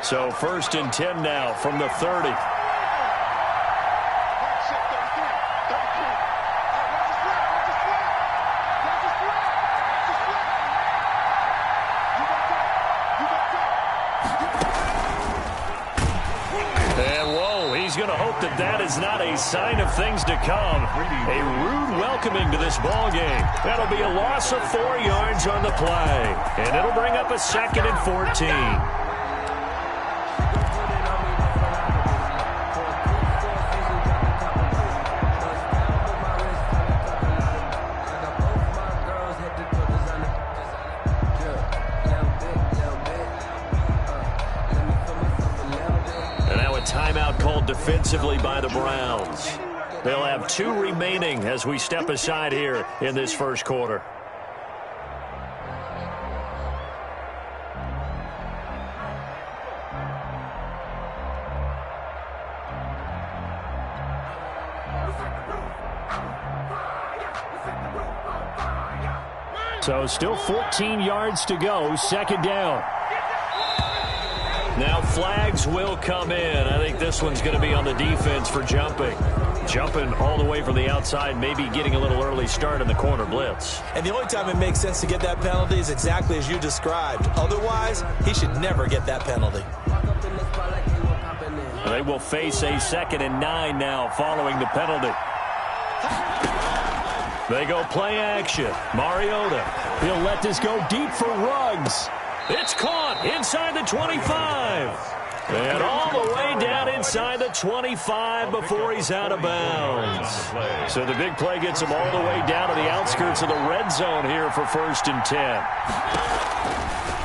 So 1st and 10 now from the 30. He's going to hope that that is not a sign of things to come. A rude welcoming to this ball game. That'll be a loss of 4 yards on the play. And it'll bring up a 2nd and 14. Timeout called defensively by the Browns. They'll have 2 remaining as we step aside here in this first quarter. So still 14 yards to go, 2nd down. Now flags will come in. I think this one's going to be on the defense for jumping. Jumping all the way from the outside, maybe getting a little early start in the corner blitz. And the only time it makes sense to get that penalty is exactly as you described. Otherwise, he should never get that penalty. They will face a 2nd and 9 now following the penalty. They go play action. Mariota. He'll let this go deep for Ruggs. It's caught inside the 25. And all the way down inside the 25 before he's out of bounds. So the big play gets him all the way down to the outskirts of the red zone here for 1st and 10.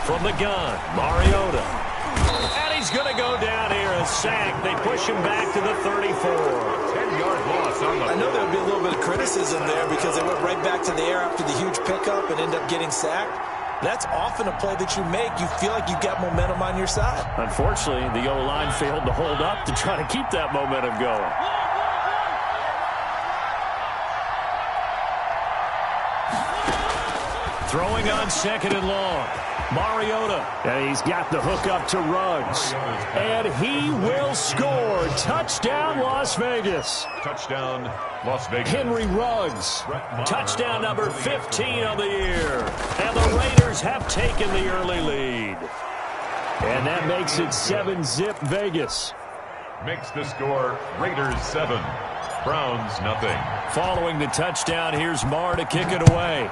From the gun, Mariota. And he's going to go down here, a sack. They push him back to the 34. 10-yard loss on the I know there would be a little bit of criticism there because they went right back to the air after the huge pickup and end up getting sacked. That's often a play that you make. You feel like you've got momentum on your side. Unfortunately, the O-line failed to hold up to try to keep that momentum going. Throwing on 2nd and long. Mariota. And he's got the hook up to Ruggs. And he will score. Touchdown, Las Vegas. touchdown, Las Vegas. Henry Ruggs. Touchdown number 15 of the year. And the Raiders have taken the early lead. And that makes it 7-zip Vegas. Makes the score Raiders 7, Browns nothing. Following the touchdown, here's Marr to kick it away.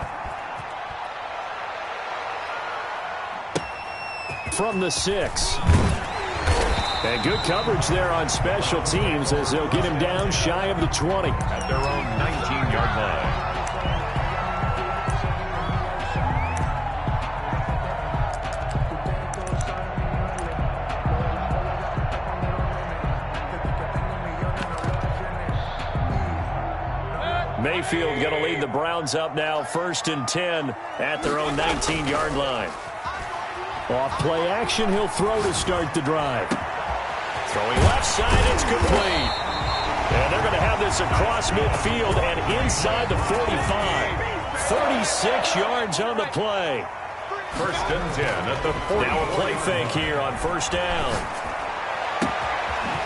From the 6. And good coverage there on special teams as they'll get him down shy of the 20. At their own 19-yard line. Mayfield going to lead the Browns up now, 1st and 10 at their own 19-yard line. Off play action, he'll throw to start the drive. Throwing left side, it's complete. And they're going to have this across midfield and inside the 45. 36 yards on the play. 1st and 10 at the 40. Now a play fake here on 1st down.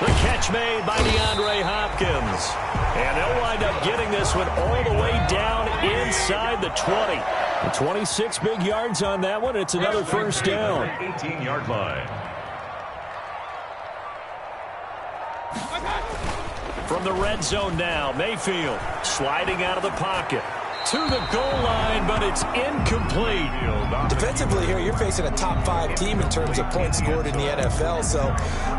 The catch made by DeAndre Hopkins. And they'll wind up getting this one all the way down inside the 20. 26 big yards on that one. It's another 1st down. 18-yard line. From the red zone now, Mayfield sliding out of the pocket. To the goal line, but it's incomplete. Defensively here, you're facing a top 5 team in terms of points scored in the NFL. So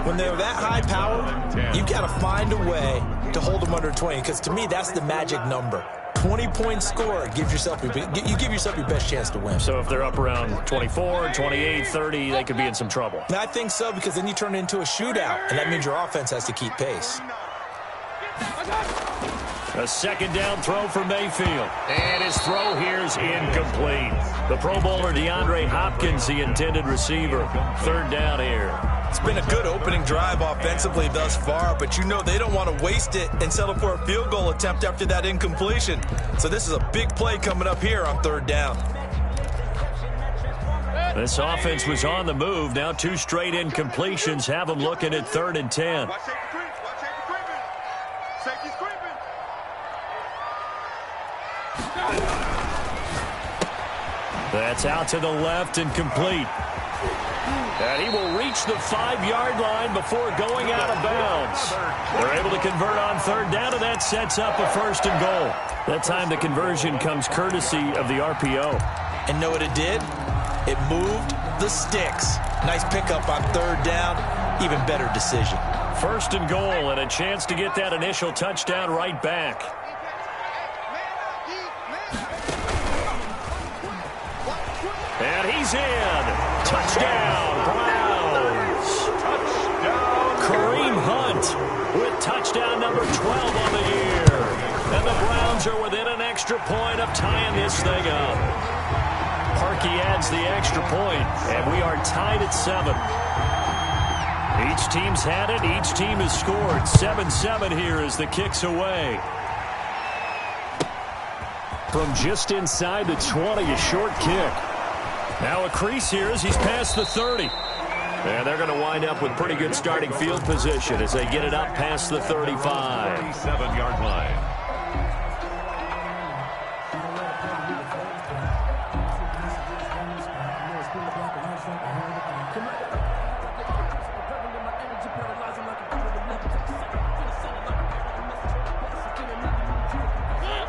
when they're that high power, you've got to find a way to hold them under 20. Because to me, that's the magic number. 20 points scored, you give yourself your best chance to win. So if they're up around 24, 28, 30, they could be in some trouble. And I think so, because then you turn it into a shootout, and that means your offense has to keep pace. A 2nd down throw for Mayfield. And his throw here's incomplete. The Pro Bowler DeAndre Hopkins, the intended receiver. 3rd down here. It's been a good opening drive offensively thus far, but you know they don't want to waste it and settle for a field goal attempt after that incompletion. So this is a big play coming up here on 3rd down. This offense was on the move. Now 2 straight incompletions have them looking at 3rd and 10. That's out to the left and complete. And he will reach the 5-yard line before going out of bounds. They're able to convert on 3rd down, and that sets up a 1st and goal. That time the conversion comes courtesy of the RPO. And know what it did? It moved the sticks. Nice pickup on 3rd down. Even better decision. 1st and goal, and a chance to get that initial touchdown right back. And he's in. Touchdown, Browns. Touchdown. Kareem Hunt with touchdown number 12 on the year. And the Browns are within an extra point of tying this thing up. Parkey adds the extra point, and we are tied at 7. Each team's had it. Each team has scored. 7-7 here as the kick's away. From just inside the 20, a short kick. Now a crease here as he's past the 30. And they're going to wind up with pretty good starting field position as they get it up past the 35. 37-yard line.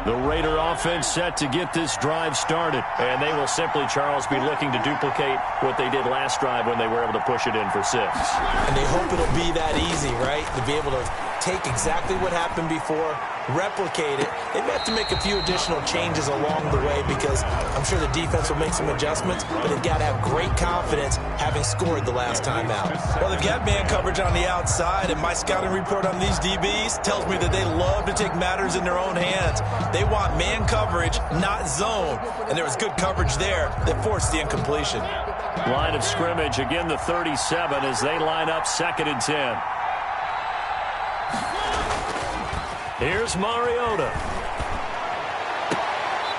The Raider offense set to get this drive started. And they will simply, Charles, be looking to duplicate what they did last drive when they were able to push it in for 6. And they hope it'll be that easy, right? To be able to take exactly what happened before, replicate it. They may have to make a few additional changes along the way because I'm sure the defense will make some adjustments, but they've got to have great confidence having scored the last time out. Well, they've got man coverage on the outside, and my scouting report on these DBs tells me that they love to take matters in their own hands. They want man coverage, not zone, and there was good coverage there that forced the incompletion. Line of scrimmage, again the 37 as they line up 2nd and 10. Here's Mariota.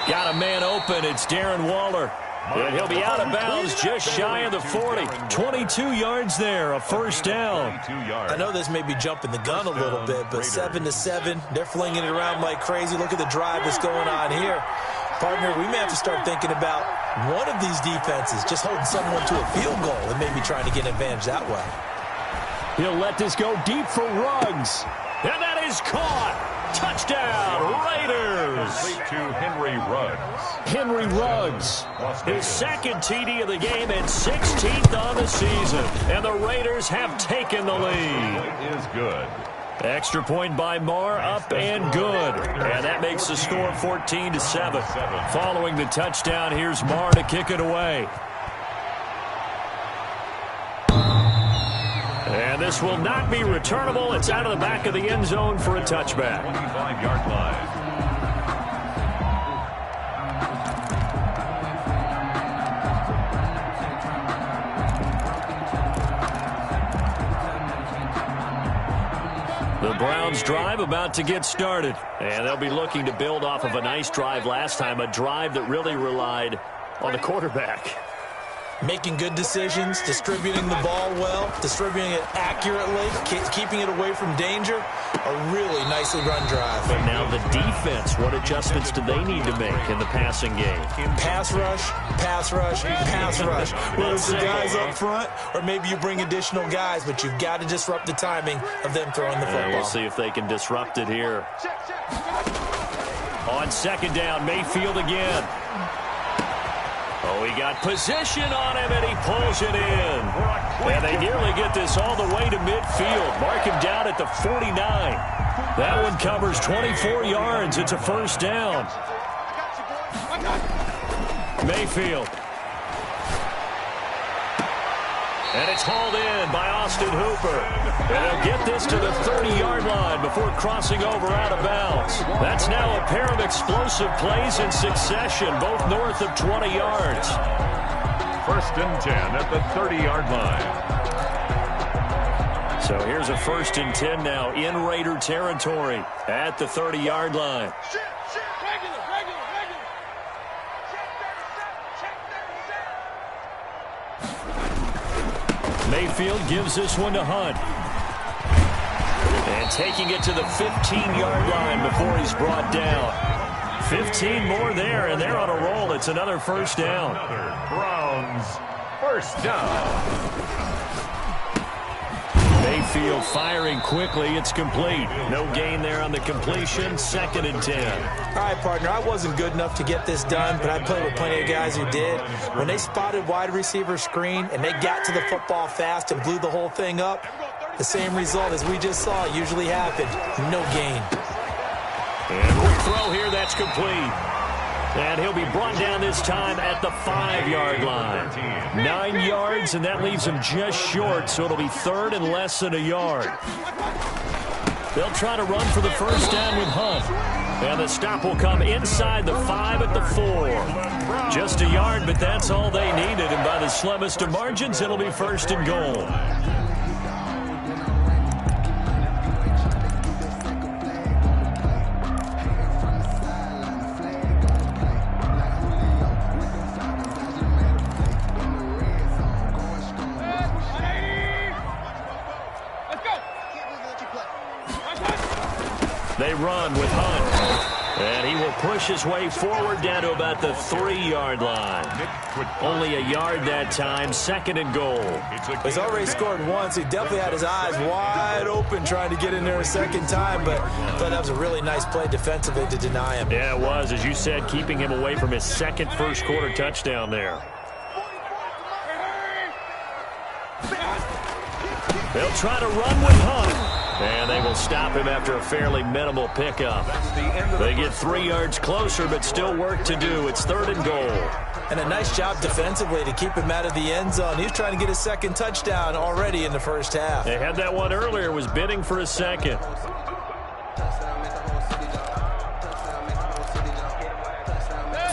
Got a man open. It's Darren Waller. And he'll be out of bounds just shy of the 40. 22 yards there, a 1st down. I know this may be jumping the gun a little bit, but 7-7, they're flinging it around like crazy. Look at the drive that's going on here. Partner, we may have to start thinking about one of these defenses just holding someone to a field goal and maybe trying to get an advantage that way. He'll let this go deep for Ruggs. And that is caught. Touchdown, Raiders. To Henry Ruggs. Henry Ruggs, his 2nd TD of the game and 16th on the season. And the Raiders have taken the lead. Point is good. Extra point by Marr, up and good. And that makes the score 14-7. Following the touchdown, here's Marr to kick it away. And this will not be returnable. It's out of the back of the end zone for a touchback. 25-yard line. The Browns drive about to get started. And they'll be looking to build off of a nice drive last time, a drive that really relied on the quarterback. Making good decisions, distributing the ball well, distributing it accurately, keeping it away from danger. A really nicely run drive. But now the defense, what adjustments do they need to make in the passing game? Pass rush, pass rush, pass rush. Whether it's the guys up front or maybe you bring additional guys, but you've got to disrupt the timing of them throwing the football. We'll see if they can disrupt it here. On 2nd down, Mayfield again. Oh, he got position on him, and he pulls it in. And they nearly get this all the way to midfield. Mark him down at the 49. That one covers 24 yards. It's a 1st down. Mayfield. And it's hauled in by Austin Hooper. And he'll get this to the 30-yard line before crossing over out of bounds. That's now a pair of explosive plays in succession, both north of 20 yards. 1st and 10 at the 30-yard line. So here's a 1st and 10 now in Raider territory at the 30-yard line. Mayfield gives this one to Hunt. And taking it to the 15-yard line before he's brought down. 15 more there, and they're on a roll. It's another first down. Browns, first down. Mayfield firing quickly. It's complete. No gain there on the completion. 2nd and 10. All right, partner, I wasn't good enough to get this done, but I played with plenty of guys who did. When they spotted wide receiver screen and they got to the football fast and blew the whole thing up, the same result as we just saw usually happened. No gain. And quick throw here. That's complete. And he'll be brought down this time at the 5-yard line. 9 yards, and that leaves him just short, so it'll be 3rd and less than a yard. They'll try to run for the first down with Hunt. And the stop will come inside the 5 at the 4. Just a yard, but that's all they needed. And by the slimmest of margins, it'll be 1st and goal. They run with Hunt. And he will push his way forward down to about the 3-yard line. Only a yard that time. 2nd and goal. He's already scored once. He definitely had his eyes wide open trying to get in there a second time, but I thought that was a really nice play defensively to deny him. Yeah, it was. As you said, keeping him away from his second first-quarter touchdown there. They'll try to run with Hunt. And they will stop him after a fairly minimal pickup. They get 3 yards closer, but still work to do. It's 3rd and goal. And a nice job defensively to keep him out of the end zone. He's trying to get his second touchdown already in the first half. They had that one earlier, was bidding for a second.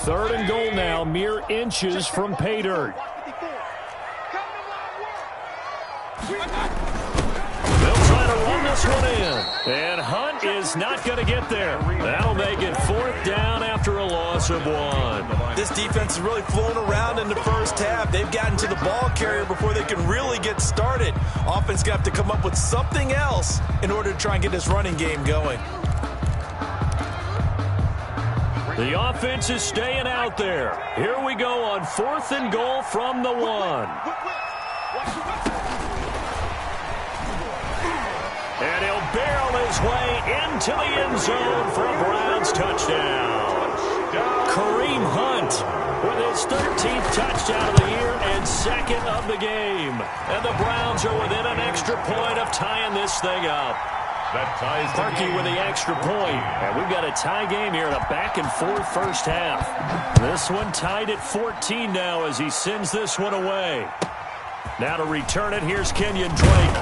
3rd and goal now, mere inches from pay dirt. This one in. And Hunt is not going to get there. That'll make it 4th down after a loss of 1. This defense is really flown around in the first half. They've gotten to the ball carrier before they can really get started. Offense going to have to come up with something else in order to try and get this running game going. The offense is staying out there. Here we go on 4th and goal from the 1. And he'll barrel his way into the end zone for a Browns touchdown. Kareem Hunt with his 13th touchdown of the year and 2nd of the game. And the Browns are within an extra point of tying this thing up. That ties Parkey with the extra point. And we've got a tie game here in a back-and-forth first half. This one tied at 14 now as he sends this one away. Now to return it, here's Kenyon Drake.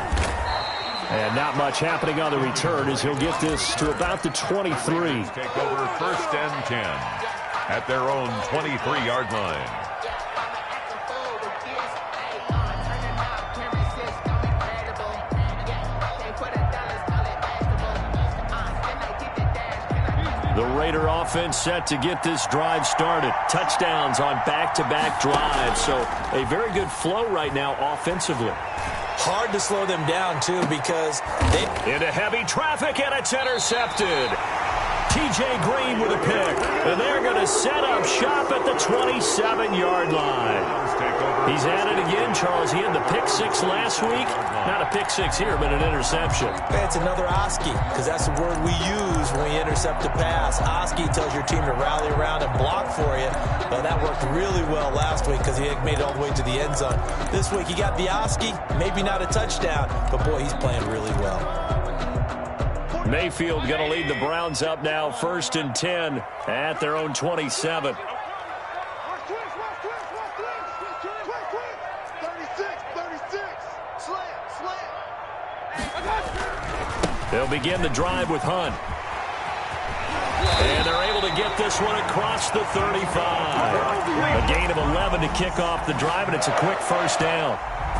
And not much happening on the return as he'll get this to about the 23. Take over 1st and 10 at their own 23-yard line. The Raider offense set to get this drive started. Touchdowns on back-to-back drives. So a very good flow right now offensively. Hard to slow them down, too, because they... Into heavy traffic, and it's intercepted. T.J. Green with a pick. And they're going to set up shop at the 27-yard line. He's at it again, Charles. He had the pick 6 last week. Not a pick 6 here, but an interception. It's another Oski, because that's the word we use when we intercept a pass. Oski tells your team to rally around and block for you. But that worked really well last week because he made it all the way to the end zone. This week he got the Oski, maybe not a touchdown, but boy, he's playing really well. Mayfield going to lead the Browns up now, 1st and 10 at their own 27. They'll begin the drive with Hunt. And they're able to get this one across the 35. A gain of 11 to kick off the drive, and it's a quick first down.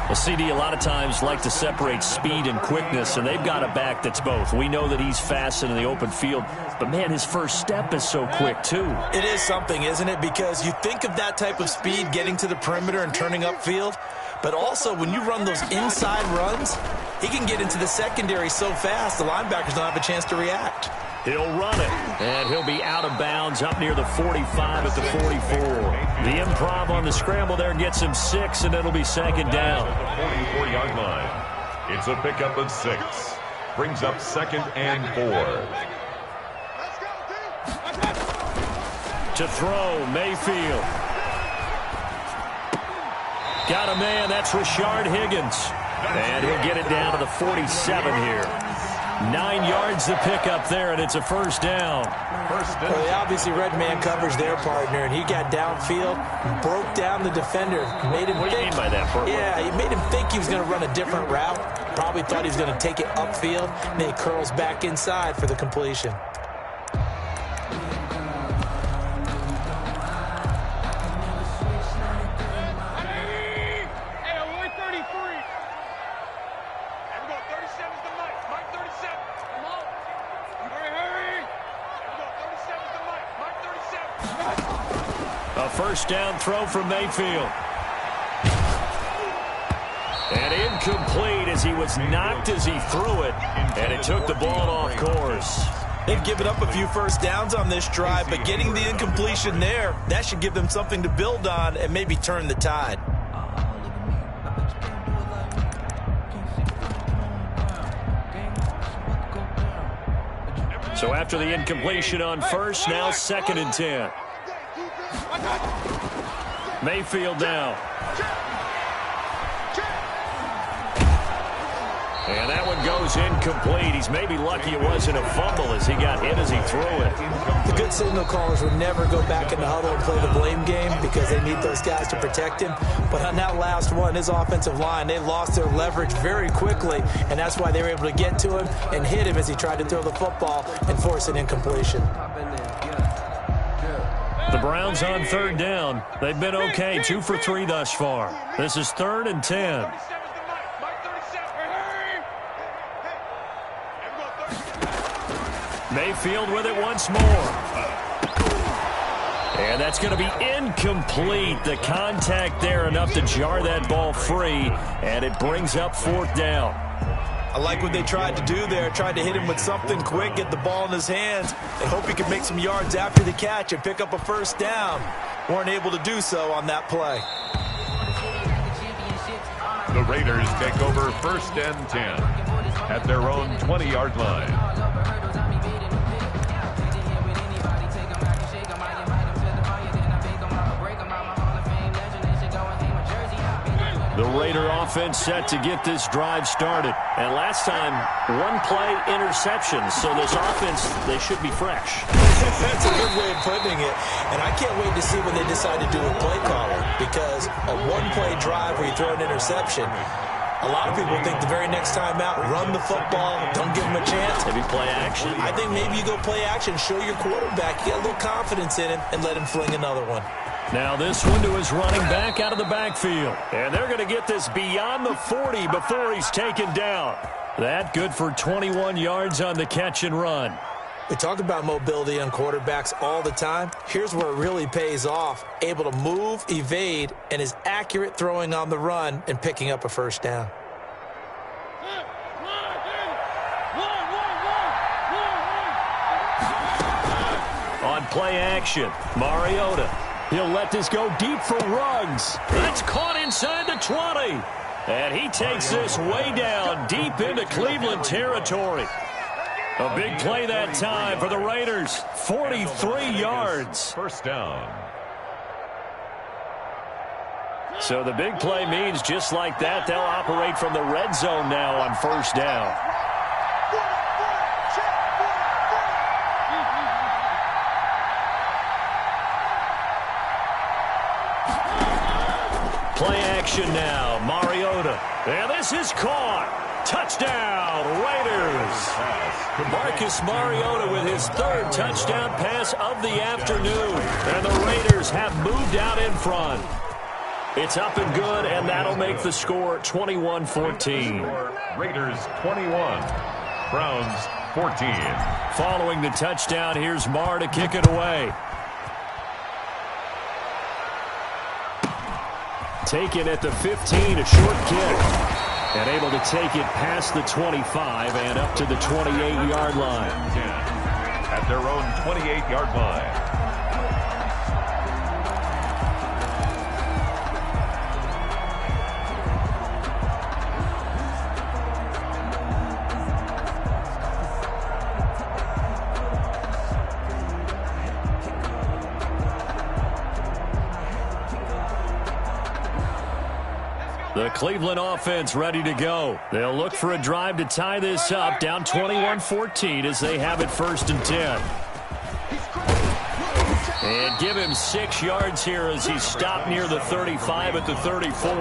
Well, CD, a lot of times like to separate speed and quickness, and they've got a back that's both. We know that he's fast in the open field, but, man, his first step is so quick, too. It is something, isn't it? Because you think of that type of speed getting to the perimeter and turning upfield, But also, when you run those inside runs, he can get into the secondary so fast, the linebackers don't have a chance to react. He'll run it, and he'll be out of bounds up near the 45 at the 44. The improv on the scramble there gets him 6, and it'll be second down. The 44-yard line. It's a pickup of 6. Brings up 2nd and 4. To throw, Mayfield. Got a man, that's Rashard Higgins. And he'll get it down to the 47 here. 9 yards to pick up there, and it's a first down. Well, they obviously red man covers their partner, and he got downfield, broke down the defender, made him What do you mean by that, Bert? Yeah, he made him think he was going to run a different route. Probably thought he was going to take it upfield, and then he curls back inside for the completion. First down throw from Mayfield. And incomplete as he was knocked as he threw it. And it took the ball off course. They've given up a few first downs on this drive, but getting the incompletion there, that should give them something to build on and maybe turn the tide. So after the incompletion on first, now 2nd and 10. Mayfield now. And that one goes incomplete. He's maybe lucky it wasn't a fumble as he got hit as he threw it. The good signal callers would never go back in the huddle and play the blame game because they need those guys to protect him. But on that last one, his offensive line, they lost their leverage very quickly, and that's why they were able to get to him and hit him as he tried to throw the football and force an incompletion. The Browns on 3rd down. They've been okay, 2 for 3 thus far. This is 3rd and 10. Mayfield with it once more. And that's going to be incomplete. The contact there enough to jar that ball free, and it brings up 4th down. I like what they tried to do there, tried to hit him with something quick, get the ball in his hands, and hope he could make some yards after the catch and pick up a first down. Weren't able to do so on that play. The Raiders take over 1st and 10 at their own 20-yard line. The Raider offense set to get this drive started. And last time, 1-play interception. So this offense, they should be fresh. That's a good way of putting it. And I can't wait to see what they decide to do with play calling. Because a 1-play drive where you throw an interception, a lot of people think the very next time out, run the football, don't give him a chance. Maybe play action. I think maybe you go play action, show your quarterback, get a little confidence in him, and let him fling another one. Now this one to his running back out of the backfield. And they're going to get this beyond the 40 before he's taken down. That good for 21 yards on the catch and run. We talk about mobility on quarterbacks all the time. Here's where it really pays off. Able to move, evade, and is accurate throwing on the run and picking up a first down. On play action, Mariota. He'll let this go deep for Ruggs. That's caught inside the 20. And he takes this way down deep into Cleveland territory. A big play that time for the Raiders. 43 yards. First down. So the big play means just like that, they'll operate from the red zone now on first down. Play action now. Mariota. And this is caught. Touchdown, Raiders. Marcus Mariota with his 3rd touchdown pass of the afternoon. And the Raiders have moved out in front. It's up and good, and that'll make the score 21-14. Raiders 21, Browns 14. Following the touchdown, here's Marr to kick it away. Taken at the 15, a short kick. And able to take it past the 25 and up to the 28-yard line. At their own 28-yard line. The Cleveland offense ready to go. They'll look for a drive to tie this up, down 21-14 as they have it 1st and 10. And give him 6 yards here as he's stopped near the 35 at the 34.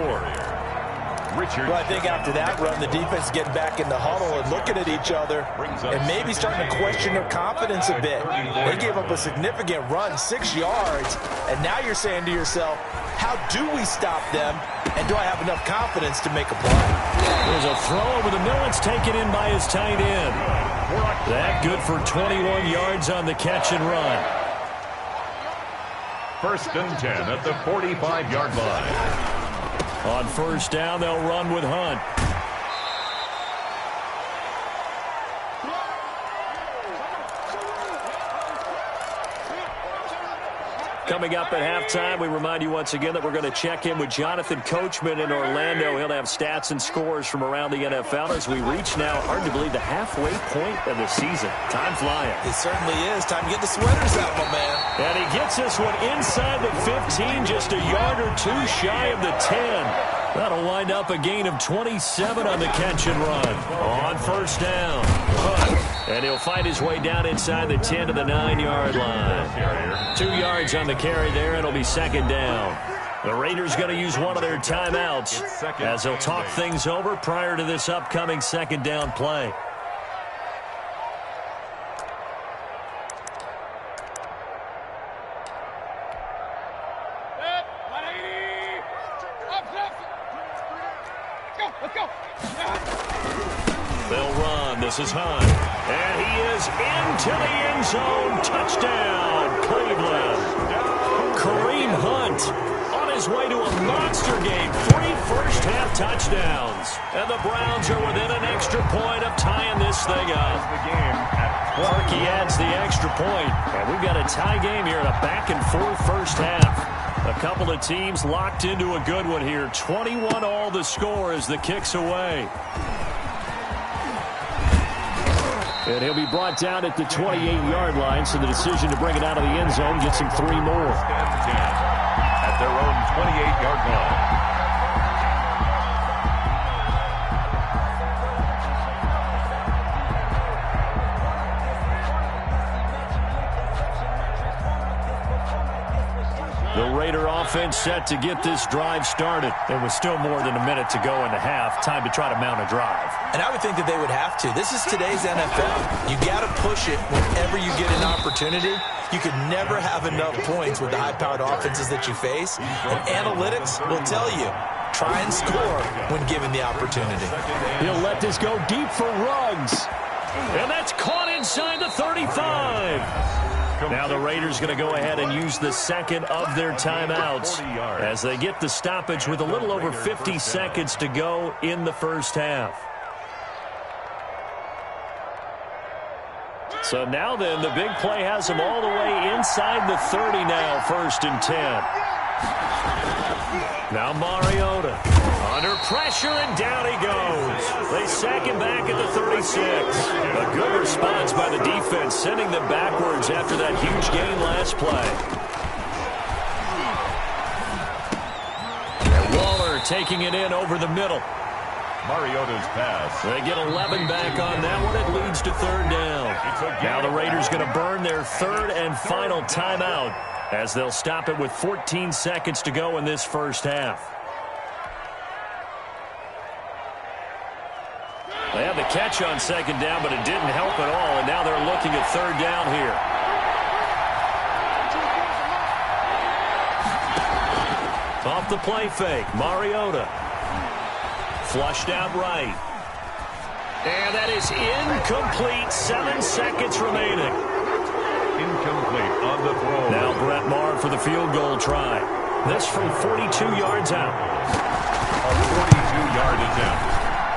Well, I think after that run, the defense getting back in the huddle and looking at each other and maybe starting to question their confidence a bit. They gave up a significant run, 6 yards, and now you're saying to yourself, how do we stop them, and do I have enough confidence to make a play? There's a throw over the middle. It's taken in by his tight end. That good for 21 yards on the catch and run. 1st and 10 at the 45-yard line. On 1st down, they'll run with Hunt. Coming up at halftime, we remind you once again that we're going to check in with Jonathan Coachman in Orlando. He'll have stats and scores from around the NFL as we reach now, hard to believe, the halfway point of the season. Time flying. It certainly is. Time to get the sweaters out, my man. And he gets this one inside the 15, just a yard or two shy of the 10. That'll wind up a gain of 27 on the catch and run. On 1st down, Hunt. And he'll find his way down inside the 10 to the 9-yard line. 2 yards on the carry there, and it'll be 2nd down. The Raiders going to use one of their timeouts as they'll talk things over prior to this upcoming 2nd down play. They'll run. This is Hunt. And he is into the end zone. Touchdown, Cleveland. Kareem Hunt on his way to a monster game. 3 first-half touchdowns. And the Browns are within an extra point of tying this thing up. Clarkey adds the extra point. And we've got a tie game here in a back-and-forth first half. A couple of teams locked into a good one here. 21-all the score as the kick's away. And he'll be brought down at the 28-yard line, so the decision to bring it out of the end zone gets him 3 more. At their own 28-yard line. The Raider offense set to get this drive started. There was still more than a minute to go in the half. Time to try to mount a drive. And I would think that they would have to. This is today's NFL. You got to push it whenever you get an opportunity. You could never have enough points with the high-powered offenses that you face. And analytics will tell you, try and score when given the opportunity. He'll let this go deep for Ruggs. And that's caught inside the 35. Now the Raiders going to go ahead and use the 2nd of their timeouts as they get the stoppage with a little over 50 seconds to go in the first half. So now then, the big play has them all the way inside the 30 now, 1st and 10. Now Mariota under pressure, and down he goes. They sack him back at the 36. A good response by the defense, sending them backwards after that huge gain last play. And Waller taking it in over the middle. Mariota's pass. They get 11 back on that one. It leads to 3rd down. Now the Raiders going to burn their 3rd and final timeout as they'll stop it with 14 seconds to go in this first half. They had the catch on 2nd down, but it didn't help at all, and now they're looking at 3rd down here. Off the play fake, Mariota. Flushed out right. And that is incomplete. 7 seconds remaining. Incomplete on the throw. Now Brett Maher for the field goal try. This from 42 yards out. A 42-yard attempt.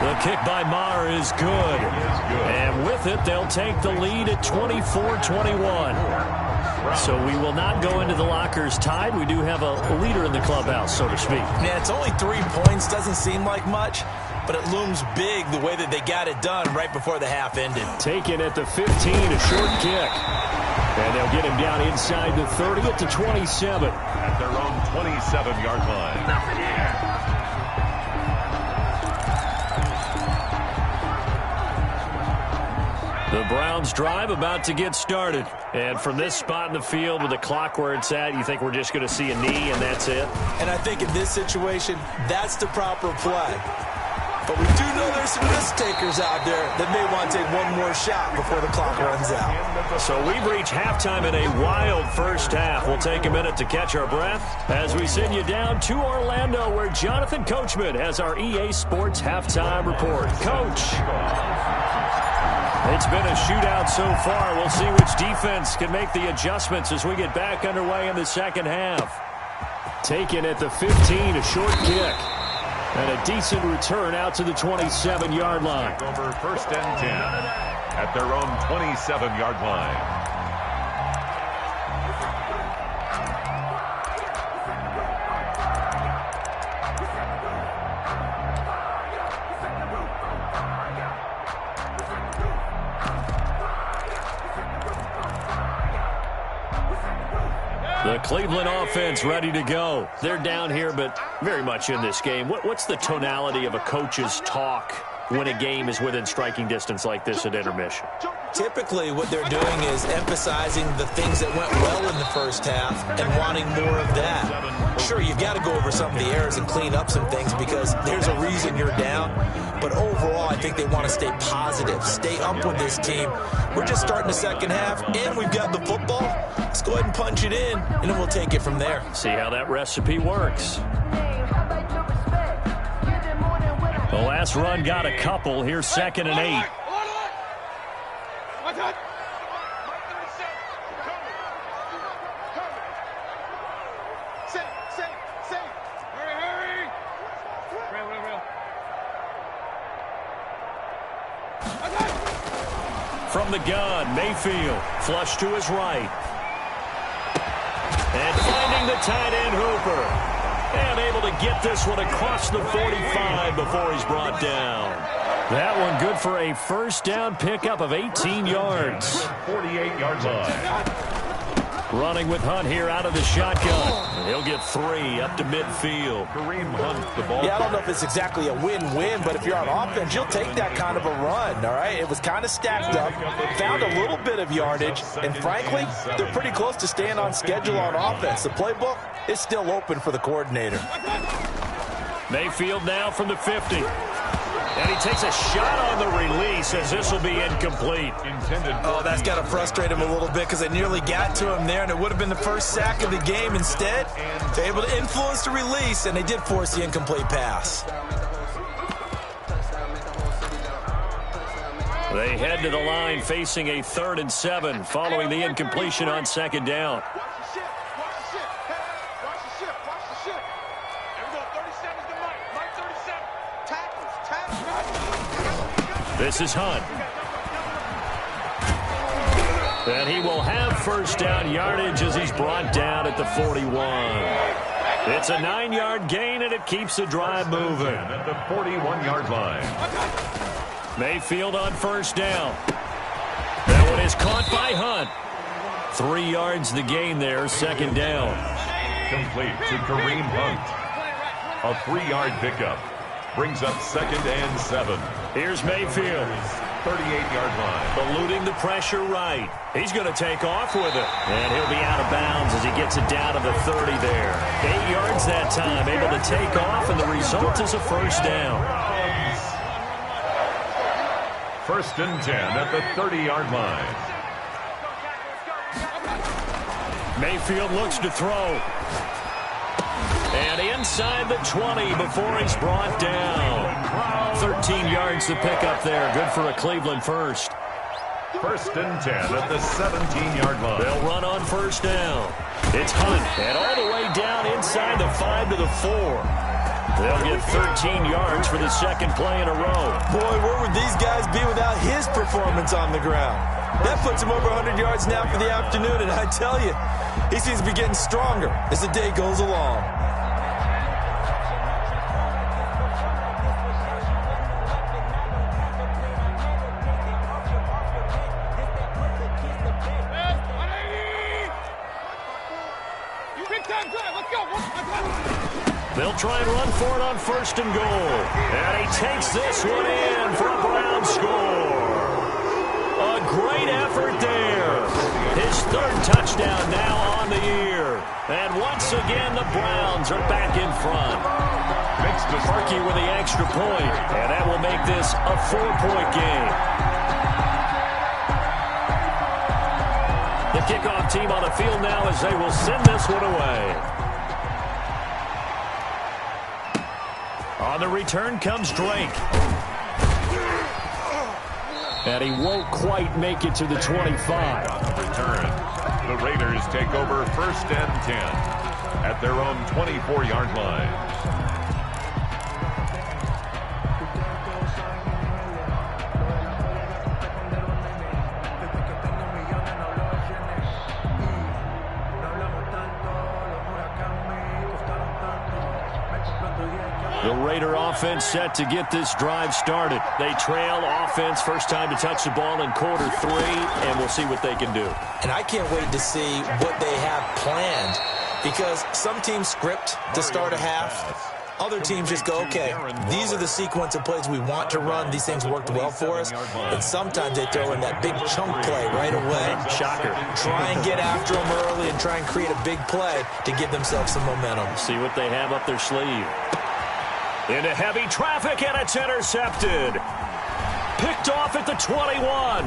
The kick by Maher is good. And with it, they'll take the lead at 24-21. So we will not go into the lockers tied. We do have a leader in the clubhouse, so to speak. Yeah, it's only 3 points. Doesn't seem like much, but it looms big the way that they got it done right before the half ended. Taken at the 15, a short kick. And they'll get him down inside the 30 at the 27. At their own 27-yard line. Nothing here. The Browns drive about to get started. And from this spot in the field with the clock where it's at, you think we're just going to see a knee and that's it? And I think in this situation, that's the proper play. But we do know there's some risk takers out there that may want to take one more shot before the clock runs out. So we've reached halftime in a wild first half. We'll take a minute to catch our breath as we send you down to Orlando, where Jonathan Coachman has our EA Sports halftime report. Coach. It's been a shootout so far. We'll see which defense can make the adjustments as we get back underway in the second half. Taken at the 15, a short kick. And a decent return out to the 27-yard line. Over first and 10 at their own 27-yard line. The Cleveland offense ready to go. They're down here, but very much in this game. What's the tonality of a coach's talk when a game is within striking distance like this at intermission? Typically, what they're doing is emphasizing the things that went well in the first half and wanting more of that. Sure, you've got to go over some of the errors and clean up some things because there's a reason you're down. But overall, I think they want to stay positive, stay up with this team. We're just starting the second half, and we've got the football. Let's go ahead and punch it in, and then we'll take it from there. See how that recipe works. The last run got a couple. Here's 2nd and 8. From the gun, Mayfield, flush to his right. And finding the tight end, Hooper. And able to get this one across the 45 before he's brought down. That one good for a first down pickup of 18 yards. 48-yard line. Running with Hunt here out of the shotgun. He'll get 3 up to midfield. Kareem Hunt, the ball. Yeah, I don't know if it's exactly a win-win, but if you're on offense, you'll take that kind of a run, all right? It was kind of stacked up, found a little bit of yardage, and frankly, they're pretty close to staying on schedule on offense. The playbook is still open for the coordinator. Mayfield now from the 50. And he takes a shot on the release as this will be incomplete. Oh, that's got to frustrate him a little bit because they nearly got to him there, and it would have been the first sack of the game. Instead, they're able to influence the release, and they did force the incomplete pass. They head to the line facing a 3rd and 7 following the incompletion on 2nd down. This is Hunt. And he will have first down yardage as he's brought down at the 41. It's a 9-yard gain, and it keeps the drive moving. At the 41-yard line. Mayfield on first down. That one is caught by Hunt. 3 yards the gain there, 2nd down. Complete to Kareem Hunt. A 3-yard pickup. Brings up 2nd and 7. Here's Mayfield. 38-yard line. Eluding the pressure right. He's going to take off with it. And he'll be out of bounds as he gets it down to the 30 there. 8 yards that time, able to take off, and the result is a first down. 1st and 10 at the 30-yard line. Mayfield looks to throw. And inside the 20 before he's brought down. 13 yards to pick up there. Good for a Cleveland first. 1st and 10 at the 17-yard line. They'll run on first down. It's Hunt, and all the way down inside the 5 to the 4. They'll get 13 yards for the second play in a row. Boy, where would these guys be without his performance on the ground? That puts him over 100 yards now for the afternoon, and I tell you, he seems to be getting stronger as the day goes along. They'll try and run for it on 1st and goal. And he takes this one in for a Brown score. A great effort there. His 3rd touchdown now on the year. And once again, the Browns are back in front. Parkey with the extra point. And that will make this a 4-point game. The kickoff team on the field now as they will send this one away. On the return comes Drake. And he won't quite make it to the 25. On the return, the Raiders take over 1st and 10 at their own 24-yard line. The Raider offense set to get this drive started. They trail offense, first time to touch the ball in quarter 3, and we'll see what they can do. And I can't wait to see what they have planned, because some teams script to start a half. Other teams just go, okay, these are the sequence of plays we want to run. These things worked well for us. And sometimes they throw in that big chunk play right away. Shocker. Try and get after them early and try and create a big play to give themselves some momentum. See what they have up their sleeve. Into heavy traffic, and it's intercepted. Picked off at the 21.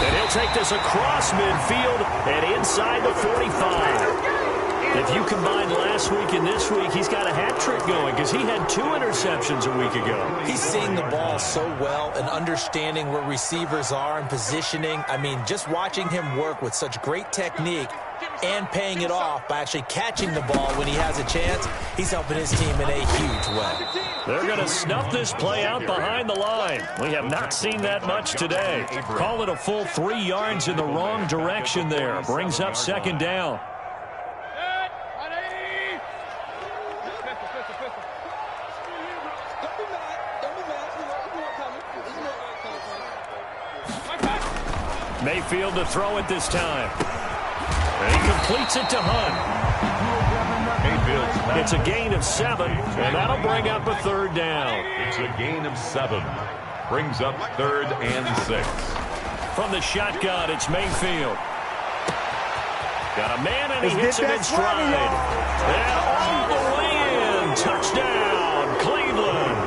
And he'll take this across midfield and inside the 45. If you combine last week and this week, he's got a hat trick going because he had 2 interceptions a week ago. He's seeing the ball so well and understanding where receivers are and positioning. I mean, just watching him work with such great technique and paying it off by actually catching the ball when he has a chance, he's helping his team in a huge way. They're going to snuff this play out behind the line. We have not seen that much today. Call it a full 3 yards in the wrong direction there. Brings up 2nd down. Mayfield to throw it this time. And he completes it to Hunt. It's a gain of 7, and that'll bring up a 3rd down. It's a gain of 7. Brings up 3rd and 6. From the shotgun, it's Mayfield. Got a man, and he hits it in stride. And all the way in. Touchdown, Cleveland.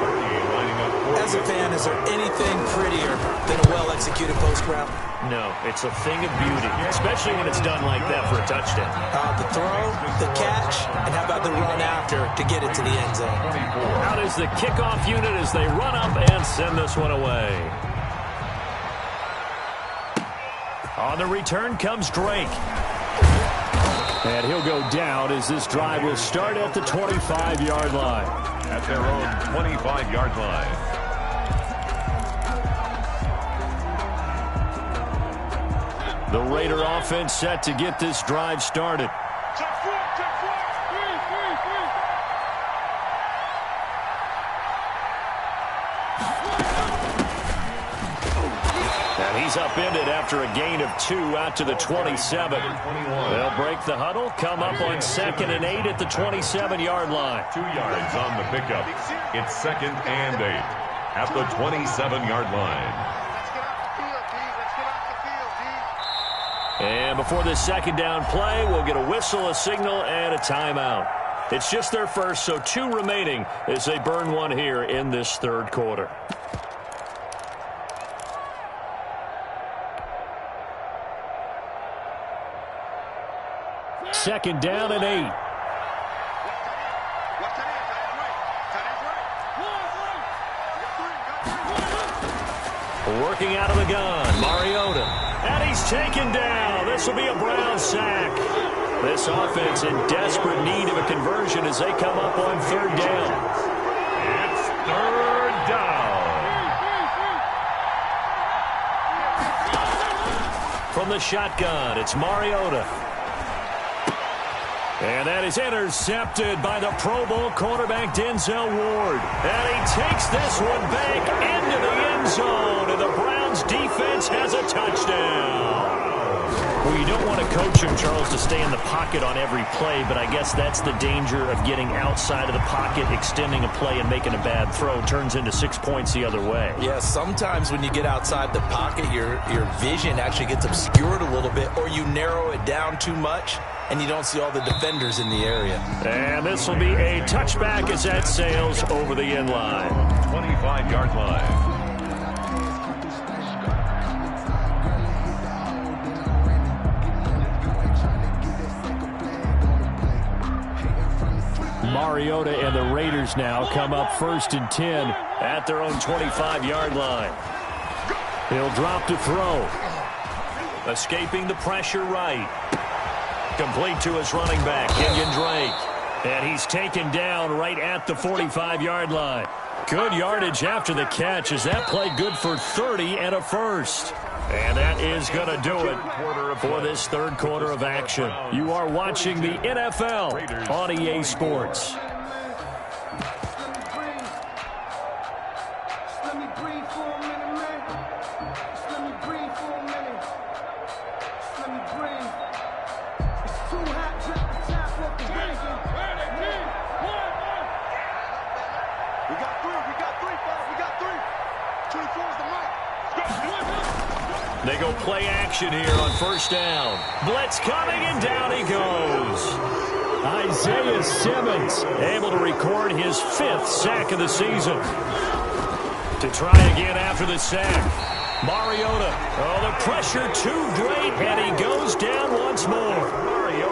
As a fan, is there anything prettier than a well-executed post route? No, it's a thing of beauty, especially when it's done like that for a touchdown. The throw, the catch, and how about the run after to get it to the end zone? Out is the kickoff unit as they run up and send this one away. On the return comes Drake. And he'll go down as this drive will start at the 25-yard line. At their own 25-yard line. The Raider offense set to get this drive started. And he's upended after a gain of 2 out to the 27. They'll break the huddle, come up on 2nd and 8 at the 27-yard line. 2 yards on the pickup. It's 2nd and 8 at the 27-yard line. And before this 2nd down play, we'll get a whistle, a signal, and a timeout. It's just their first, so 2 remaining as they burn one here in this 3rd quarter. Second down and 8. Working out of the gun, Mariota. And he's taken down. This This will be a Brown sack. This offense in desperate need of a conversion as they come up on third down. It's third down. From the shotgun, it's Mariota. And that is intercepted by the Pro Bowl cornerback Denzel Ward. And he takes this one back into the end zone. And the Browns defense has a touchdown. Well, you don't want to coach him, Charles, to stay in the pocket on every play, but I guess that's the danger of getting outside of the pocket, extending a play, and making a bad throw. Turns into 6 points the other way. Yeah, sometimes when you get outside the pocket, your vision actually gets obscured a little bit, or you narrow it down too much, and you don't see all the defenders in the area. And this will be a touchback as that sails over the end line. 25-yard line. Mariota and the Raiders now come up 1st and 10 at their own 25-yard line. He'll drop to throw. Escaping the pressure right. Complete to his running back, Kenyon Drake. And he's taken down right at the 45-yard line. Good yardage after the catch as that play good for 30 and a first. And that is going to do it for this third quarter of action. You are watching the NFL on EA Sports. They go play action here on first down. Blitz coming, and down he goes. Isaiah Simmons able to record his 5th sack of the season. To try again after the sack. Mariota. Oh, the pressure too great, and he goes down once more.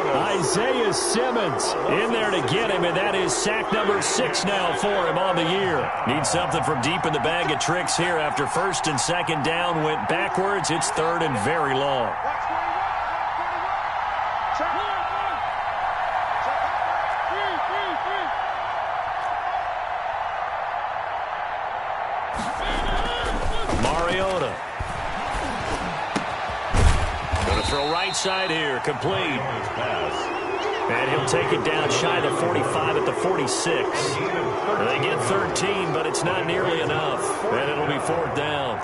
Isaiah Simmons in there to get him, and that is sack number 6 now for him on the year. Needs something from deep in the bag of tricks here after 1st and 2nd down went backwards. It's 3rd and very long. Mariota. Going to throw right side here, complete. And he'll take it down shy of the 45 at the 46. They get 13, but it's not nearly enough. And it'll be 4th down.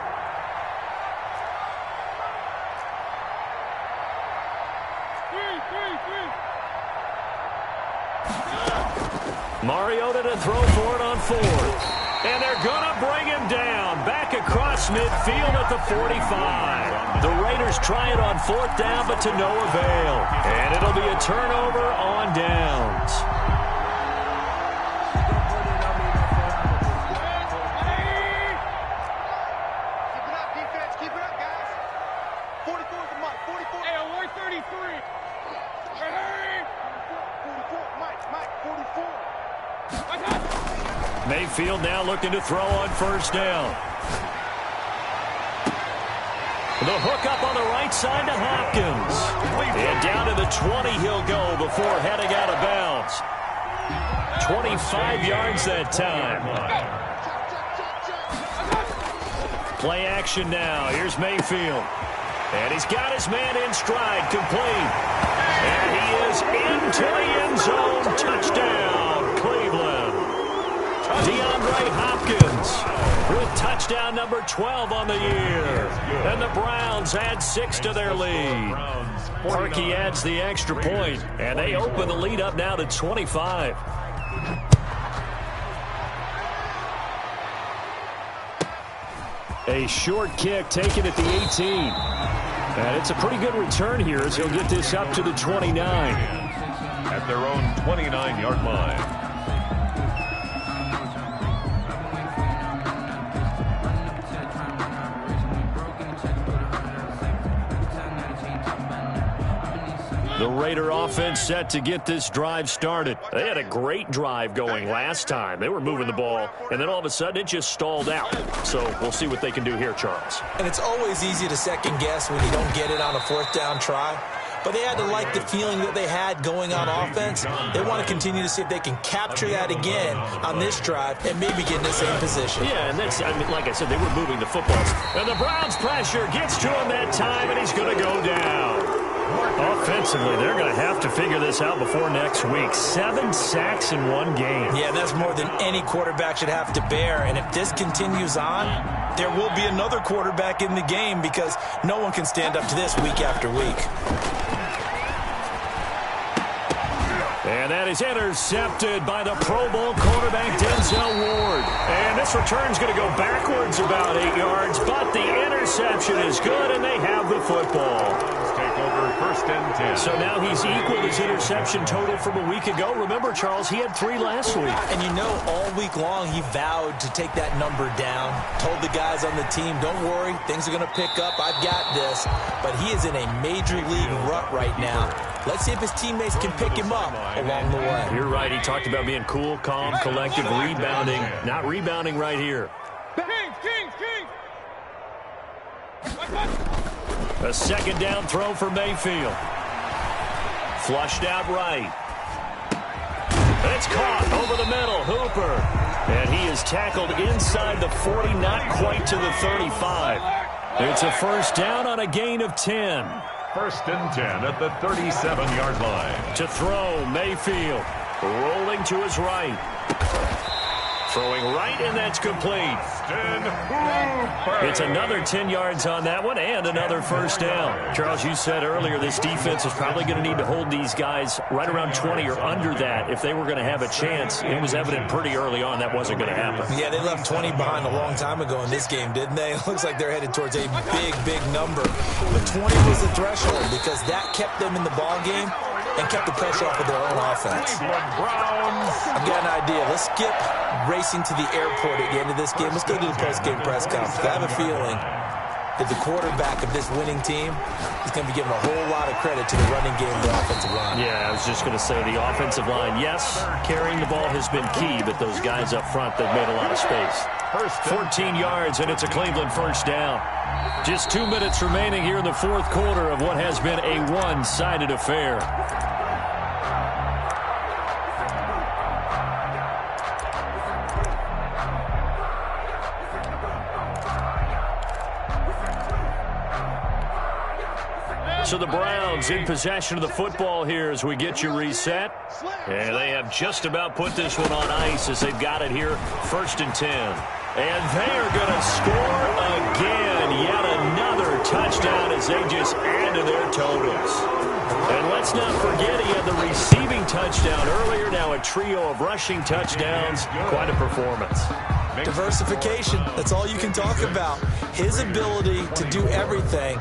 Mariota to throw for it on 4th. And they're going to bring him down. Back across midfield at the 45. The Raiders try it on 4th down, but to no avail. And it'll be a turnover on downs. Keep it up, defense. Keep it up, guys. 44 is the mic. 44. Hey, alert 33. Hey. 44. Mike, 44. Mayfield now looking to throw on 1st down. The hook up on the right side to Hopkins. And down to the 20 he'll go before heading out of bounds. 25 yards that time. Play action now. Here's Mayfield. And he's got his man in stride, complete. And he is into the end zone. Touchdown, Cleveland. DeAndre Hopkins with touchdown number 12 on the year. And the Browns add 6 to their lead. Parkey adds the extra point, and they open the lead up now to 25. A short kick taken at the 18. And it's a pretty good return here as he'll get this up to the 29. At their own 29-yard line. The Raider offense set to get this drive started. They had a great drive going last time. They were moving the ball, and then all of a sudden it just stalled out. So we'll see what they can do here, Charles. And it's always easy to second guess when you don't get it on a fourth down try. But they had to like the feeling that they had going on offense. They want to continue to see if they can capture that again on this drive and maybe get in the same position. Yeah, and that's, like I said, they were moving the footballs. And the Browns pressure gets to him that time, and he's going to go down. Offensively, they're going to have to figure this out before next week. 7 sacks in one game. Yeah, that's more than any quarterback should have to bear. And if this continues on, there will be another quarterback in the game because no one can stand up to this week after week. And that is intercepted by the Pro Bowl quarterback, Denzel Ward. And this return's going to go backwards about 8 yards, but the interception is good, and they have the football. Take over 1st and 10. So now he's equaled his interception total from a week ago. Remember, Charles, he had 3 last week. And you know, all week long he vowed to take that number down. Told the guys on the team, don't worry, things are going to pick up. I've got this. But he is in a major league rut right now. Let's see if his teammates can pick him up along the way. You're right. He talked about being cool, calm, collective, rebounding. Not rebounding right here. King. A 2nd down throw for Mayfield. Flushed out right. It's caught over the middle. Hooper. And he is tackled inside the 40, not quite to the 35. It's a 1st down on a gain of 10. 1st and 10 at the 37-yard line. To throw, Mayfield. Rolling to his right. Throwing right, and that's complete. It's another 10 yards on that one and another 1st down. Charles, you said earlier this defense is probably going to need to hold these guys right around 20 or under that if they were going to have a chance. It was evident pretty early on that wasn't going to happen. Yeah, they left 20 behind a long time ago in this game, didn't they? It looks like they're headed towards a big number. But 20 was the threshold because that kept them in the ball game and kept the pressure off of their own offense. I've got an idea. Let's skip racing to the airport at the end of this game. Let's go to the post-game press conference. I have a feeling that the quarterback of this winning team is going to be given a whole lot of credit to the running game of the offensive line. Yeah, I was just going to say the offensive line, yes, carrying the ball has been key, but those guys up front, they've made a lot of space. 14 yards, and it's a Cleveland 1st down. Just 2 minutes remaining here in the 4th quarter of what has been a one-sided affair. So the Browns in possession of the football here as we get you reset. And they have just about put this one on ice as they've got it here, 1st and 10. And they are going to score again. Yet another touchdown as they just add to their totals. And let's not forget he had the receiving touchdown earlier. Now a trio of rushing touchdowns. Quite a performance. Diversification, that's all you can talk about. His ability to do everything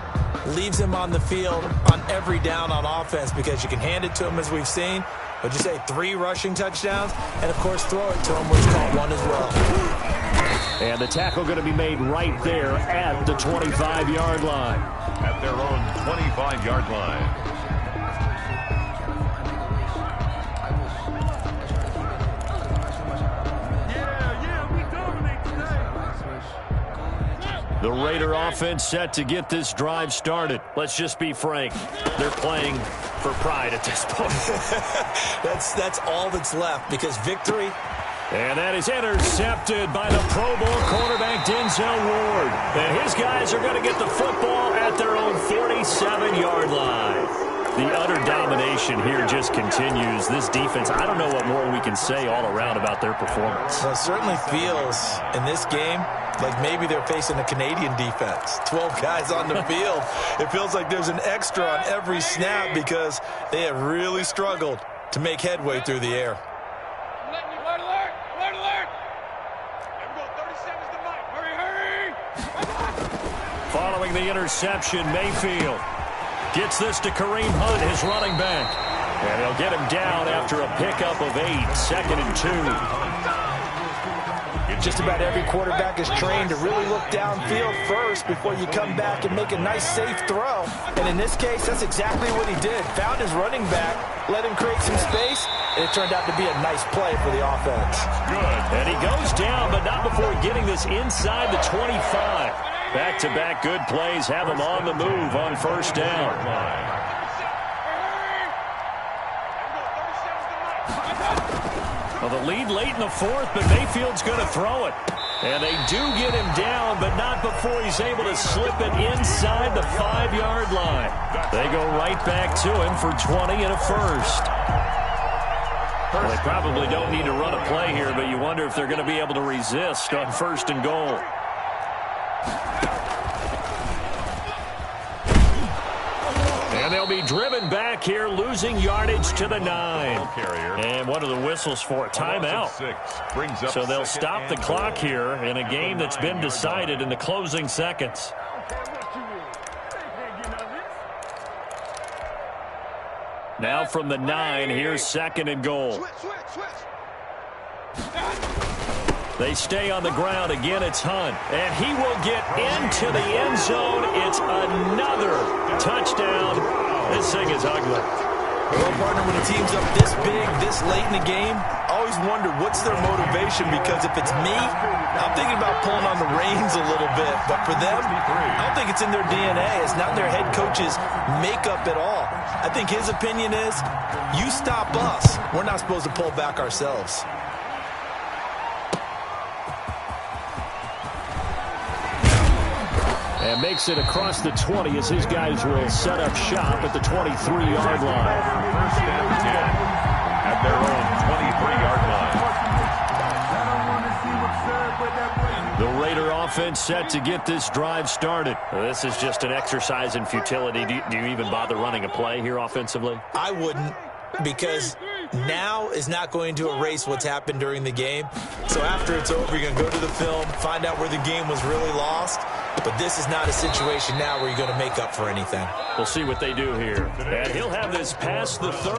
leaves him on the field on every down on offense because you can hand it to him as we've seen. What'd you say, 3 rushing touchdowns? And, of course, throw it to him where he's caught 1 as well. And the tackle going to be made right there at the 25-yard line. At their own 25-yard line. The Raider offense set to get this drive started. Let's just be frank. They're playing for pride at this point. That's all that's left because victory. And that is intercepted by the Pro Bowl quarterback, Denzel Ward. And his guys are going to get the football at their own 47-yard line. The utter domination here just continues. This defense, I don't know what more we can say all around about their performance. Well, it certainly feels in this game like maybe they're facing a Canadian defense. 12 guys on the field. It feels like there's an extra on every snap because they have really struggled to make headway through the air. Alert, alert! Alert, alert! Everyone, 37's the mic. Hurry! Following the interception, Mayfield gets this to Kareem Hunt, his running back. And he'll get him down after a pickup of 8, 2nd and 2. Just about every quarterback is trained to really look downfield first before you come back and make a nice, safe throw. And in this case, that's exactly what he did. Found his running back, let him create some space, and it turned out to be a nice play for the offense. Good. And he goes down, but not before getting this inside the 25. Back-to-back good plays have him on the move on first down. Well, the lead late in the fourth, but Mayfield's going to throw it. And they do get him down, but not before he's able to slip it inside the 5-yard line. They go right back to him for 20 and a first. Well, they probably don't need to run a play here, but you wonder if they're going to be able to resist on first and goal. And they'll be driven back here, losing yardage to the 9. And what are the whistles for? Timeout. So they'll stop the clock here in a game that's been decided in the closing seconds. Now from the 9, here's second and goal. They stay on the ground. Again, it's Hunt. And he will get into the end zone. It's another touchdown. This thing is ugly. Well, partner, when a team's up this big, this late in the game, I always wonder what's their motivation, because if it's me, I'm thinking about pulling on the reins a little bit. But for them, I don't think it's in their DNA. It's not their head coach's makeup at all. I think his opinion is, you stop us, we're not supposed to pull back ourselves. And makes it across the 20 as his guys will set up shop at the 23-yard line. First and 10 at their own 23-yard line. The Raider offense set to get this drive started. Well, this is just an exercise in futility. Do you even bother running a play here offensively? I wouldn't, because now is not going to erase what's happened during the game. So after it's over, you're going to go to the film, find out where the game was really lost. But this is not a situation now where you're going to make up for anything. We'll see what they do here. And he'll have this past the 30.